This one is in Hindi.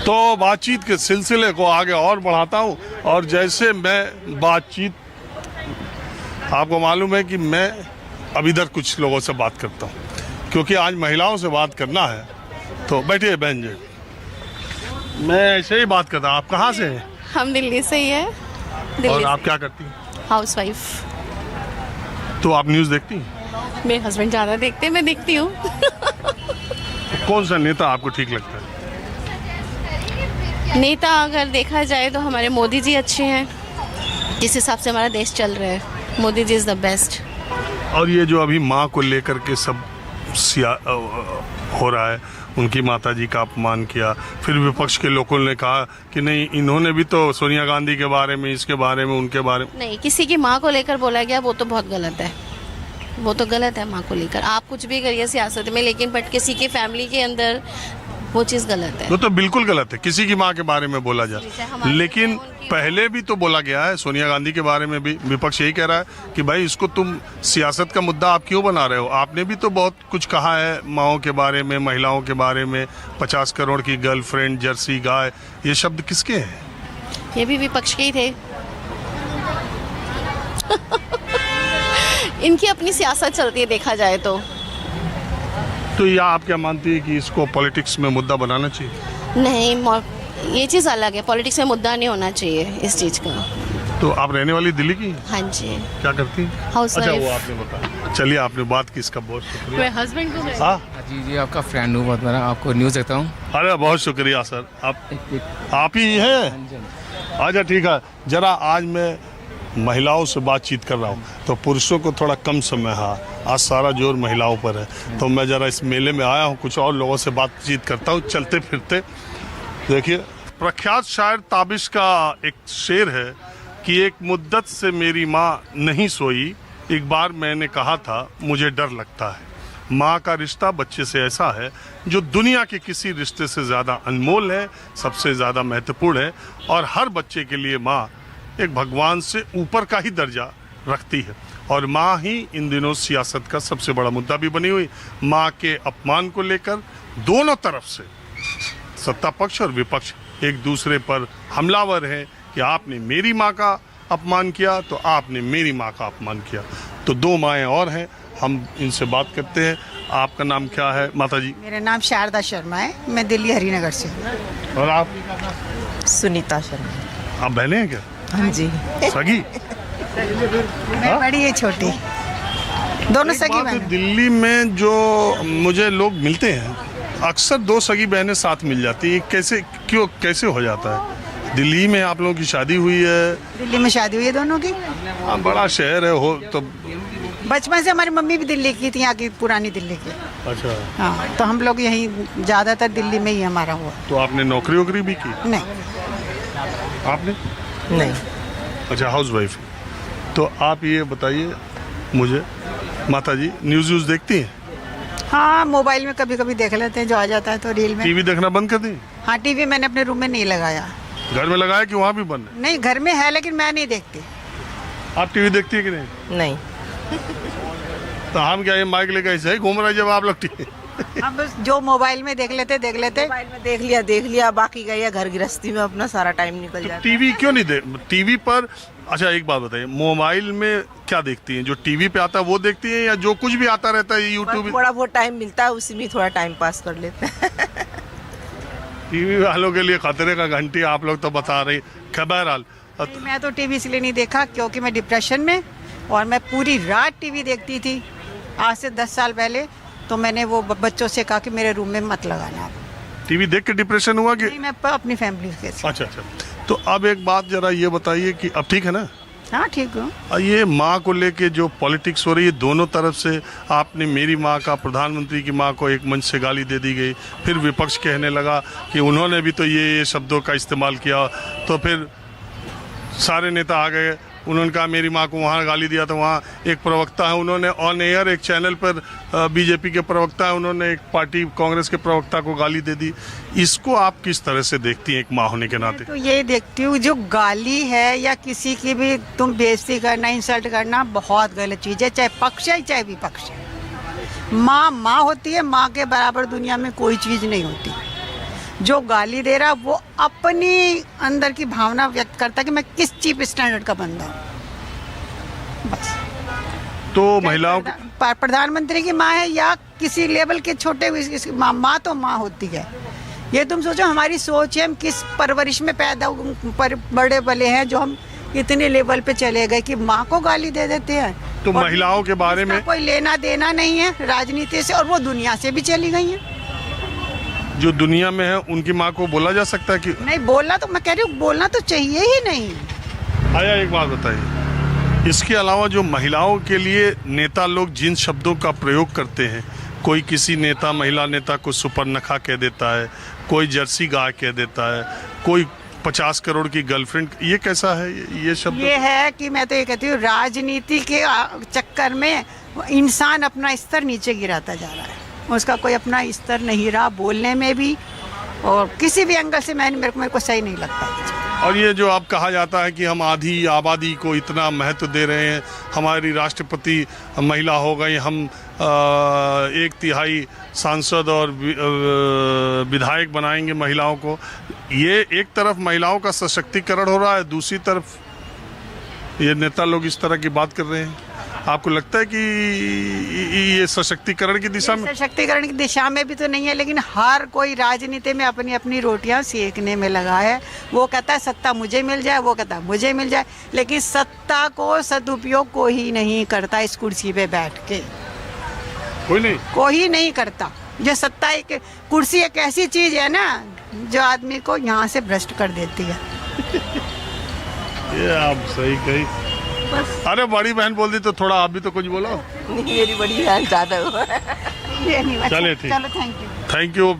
तो बातचीत के सिलसिले को आगे और बढ़ाता हूँ। और जैसे मैं बातचीत, आपको मालूम है कि मैं अब इधर कुछ लोगों से बात करता हूँ, क्योंकि आज महिलाओं से बात करना है। तो बैठिए बहन जी, मैं ऐसे ही बात करता हूँ। आप कहाँ से हैं? हम दिल्ली से ही है। और आप क्या करती हैं? House wife. तो आप न्यूज़ देखती हैं? मेरे हस्बैंड ज़्यादा देखते हैं, मैं देखती हूँ। तो कौन सा नेता आपको ठीक लगता है? नेता अगर देखा जाए तो हमारे मोदी जी अच्छे हैं, जिस हिसाब से हमारा देश चल रहा है। Modi ji is the best. और ये जो अभी माँ को लेकर के सब हो रहा है, उनकी माताजी का अपमान किया, फिर विपक्ष के लोगों ने कहा कि नहीं, इन्होंने भी तो सोनिया गांधी के बारे में, इसके बारे में, उनके बारे में। नहीं, किसी की माँ को लेकर बोला गया वो तो बहुत गलत है। वो तो गलत है माँ को लेकर। आप कुछ भी करिए सियासत में, लेकिन बट किसी की फैमिली के अंदर वो चीज़ गलत है। वो तो बिल्कुल गलत है, किसी की माँ के बारे में बोला जाए। लेकिन पहले भी तो बोला गया है, सोनिया गांधी के बारे में भी विपक्ष यही कह रहा है कि भाई इसको तुम सियासत का मुद्दा आप क्यों बना रहे हो। आपने भी तो बहुत कुछ कहा है माँओं के बारे में, महिलाओं के बारे में। 50 करोड़ की गर्लफ्रेंड, जर्सी गाय, ये शब्द किसके हैं? ये भी विपक्ष के ही थे। इनकी अपनी सियासत चलती है देखा जाए तो। तो या आप क्या मानती है कि इसको पॉलिटिक्स में मुद्दा बनाना चाहिए? नहीं, ये चीज़ अलग है। पॉलिटिक्स में मुद्दा नहीं होना चाहिए इस चीज़ का। तो आप रहने वाली दिल्ली की? हाँ जी। क्या करती हैं? हाउस अच्छा, वाइफ। वो आपने बताया। चलिए, आपने बात की, इसका बहुत शुक्रिया। मेरे हस्बैंड को हाँ जी, आपका फ्रेंड हूँ बहुत बड़ा, आपको न्यूज़ देखता हूँ। अरे बहुत शुक्रिया सर, आप ही हैं? अच्छा ठीक है। जरा आज मैं महिलाओं से बातचीत कर रहा हूँ, तो पुरुषों को थोड़ा कम समय है, आज सारा जोर महिलाओं पर है। तो मैं ज़रा इस मेले में आया हूँ, कुछ और लोगों से बातचीत करता हूँ चलते फिरते। देखिए, प्रख्यात शायर ताबिश का एक शेर है कि एक मुद्दत से मेरी माँ नहीं सोई, एक बार मैंने कहा था मुझे डर लगता है। माँ का रिश्ता बच्चे से ऐसा है जो दुनिया के किसी रिश्ते से ज़्यादा अनमोल है, सबसे ज़्यादा महत्वपूर्ण है। और हर बच्चे के लिए माँ एक भगवान से ऊपर का ही दर्जा रखती है। और माँ ही इन दिनों सियासत का सबसे बड़ा मुद्दा भी बनी हुई। माँ के अपमान को लेकर दोनों तरफ से, सत्ता पक्ष और विपक्ष, एक दूसरे पर हमलावर हैं कि आपने मेरी माँ का अपमान किया तो आपने मेरी माँ का अपमान किया। तो दो माएँ और हैं, हम इनसे बात करते हैं। आपका नाम क्या है माता जी? मेरा नाम शारदा शर्मा है, मैं दिल्ली हरिनगर से हूँ। और आप? सुनीता शर्मा। आप बहने हैं क्या? हाँ जी। सगी? मैं बड़ी है, छोटी, दोनों सगी बात है, बहन। दिल्ली में जो मुझे लोग मिलते हैं, अक्सर दो सगी बहनें साथ मिल जाती है। कैसे हो जाता है? दिल्ली में आप लोगों की शादी हुई है? दिल्ली में शादी हुई है दोनों की। हाँ, बड़ा शहर है हो तो। बचपन से हमारी मम्मी भी दिल्ली की थी, यहाँ की पुरानी दिल्ली की। अच्छा। हाँ, तो हम लोग यहीं ज़्यादातर दिल्ली में ही हमारा हुआ। तो आपने नौकरी वोकरी भी की? नहीं। आपने? नहीं। अच्छा, हाउस वाइफ। तो आप ये बताइए मुझे माता जी, न्यूज़ व्यूज़ देखती हैं? हाँ, मोबाइल में कभी कभी देख लेते हैं, जो आ जाता है तो रील में। टीवी देखना बंद कर दी? हाँ, टीवी मैंने अपने रूम में नहीं लगाया। घर में लगाया कि वहाँ भी बंद है? नहीं, घर में है लेकिन मैं नहीं देखती। आप टीवी देखती है कि नहीं? नहीं। तो हम क्या ये माइक लेकर ऐसे ही घूम रहे जब आप लोग टीवी? हम बस जो मोबाइल में देख लेते। मोबाइल में देख लिया, बाकी का ये घर गृहस्थी में अपना सारा टाइम निकल जाता है। टीवी क्यों नहीं देख? टीवी पर, अच्छा एक बात बताइए, मोबाइल में क्या देखती हैं? जो टीवी पे आता है वो देखती हैं, या जो कुछ भी आता रहता है यूट्यूब? थोड़ा बहुत टाइम मिलता है, उसी में थोड़ा टाइम पास कर लेते हैं। टीवी वालों के लिए खतरे का घंटी आप लोग तो बता रही। बहरहाल, मैं तो टीवी इसलिए नहीं देखा क्योंकि मैं डिप्रेशन में, और मैं पूरी रात टीवी देखती थी आज से 10 साल पहले। तो मैंने वो बच्चों से कहा कि मेरे रूम में मत लगाना आप। टीवी देख के डिप्रेशन हुआ कि? नहीं, मैं अपनी फैमिली के साथ। अच्छा अच्छा। तो अब एक बात जरा ये बताइए कि अब ठीक है ना? हाँ, ठीक हूँ। ये माँ को लेके जो पॉलिटिक्स हो रही है दोनों तरफ से, आपने मेरी माँ का, प्रधानमंत्री की माँ को एक मंच से गाली दे दी गई, फिर विपक्ष कहने लगा कि उन्होंने भी तो ये शब्दों का इस्तेमाल किया। तो फिर सारे नेता आ गए, उन्होंने कहा मेरी माँ को वहाँ गाली दिया। तो वहाँ एक प्रवक्ता है, उन्होंने ऑन एयर एक चैनल पर, बीजेपी के प्रवक्ता है, उन्होंने एक पार्टी कांग्रेस के प्रवक्ता को गाली दे दी। इसको आप किस तरह से देखती हैं एक माँ होने के नाते? तो ये देखती हूँ, जो गाली है या किसी की भी तुम बेइज्जती करना, इंसल्ट करना बहुत गलत चीज़ है, चाहे पक्ष है चाहे विपक्ष है। माँ माँ होती है, माँ के बराबर दुनिया में कोई चीज़ नहीं होती। जो गाली दे रहा वो अपनी अंदर की भावना व्यक्त करता है कि मैं किस चीप स्टैंडर्ड का बंदा हूँ। बस। तो महिलाओं प्रधानमंत्री की माँ है या किसी लेवल के छोटे माँ तो माँ होती है। ये तुम सोचो हमारी सोच है, हम किस परवरिश में पैदा बड़े बले हैं जो हम इतने लेवल पे चले गए कि माँ को गाली दे देते हैं। तो महिलाओं के बारे में कोई लेना देना नहीं है राजनीति से, और वो दुनिया से भी चली गई हैं। जो दुनिया में है उनकी माँ को बोला जा सकता है कि नहीं बोलना, तो मैं कह रही हूँ बोलना तो चाहिए ही नहीं। आया एक बात बताइए, इसके अलावा जो महिलाओं के लिए नेता लोग जिन शब्दों का प्रयोग करते हैं, कोई किसी नेता महिला नेता को सुपर्णखा कह देता है, कोई जर्सी गाय कह देता है, कोई 50 करोड़ की गर्लफ्रेंड, ये कैसा है ये शब्द? ये है कि मैं तो ये कहती हूँ राजनीति के चक्कर में इंसान अपना स्तर नीचे गिराता जा रहा है, उसका कोई अपना स्तर नहीं रहा बोलने में भी, और किसी भी एंगल से मेरे को सही नहीं लगता। और ये जो अब कहा जाता है कि हम आधी आबादी को इतना महत्व दे रहे हैं, हमारी राष्ट्रपति महिला हो गई, हम 1/3 सांसद और विधायक बनाएंगे महिलाओं को, ये एक तरफ महिलाओं का सशक्तिकरण हो रहा है, दूसरी तरफ ये नेता लोग इस तरह की बात कर रहे हैं। आपको लगता है कि ये सशक्तिकरण की दिशा में? सशक्तिकरण की दिशा में भी तो नहीं है, लेकिन हर कोई राजनीति में अपनी अपनी रोटियां सेकने में लगा है। वो कहता है सत्ता मुझे मिल जाए, वो कहता है मुझे मिल जाए, लेकिन सत्ता को सदुपयोग कोई नहीं करता। इस कुर्सी पे बैठ के कोई नहीं करता। जो सत्ता एक कुर्सी एक ऐसी चीज है ना जो आदमी को यहाँ से भ्रष्ट कर देती है। ये आप सही कही। अरे बड़ी बहन बोल दी तो थोड़ा आप भी तो कुछ बोलो। नहीं, मेरी बड़ी बहन ज्यादा चलिए ठीक, चलो थैंक यू। Thank you.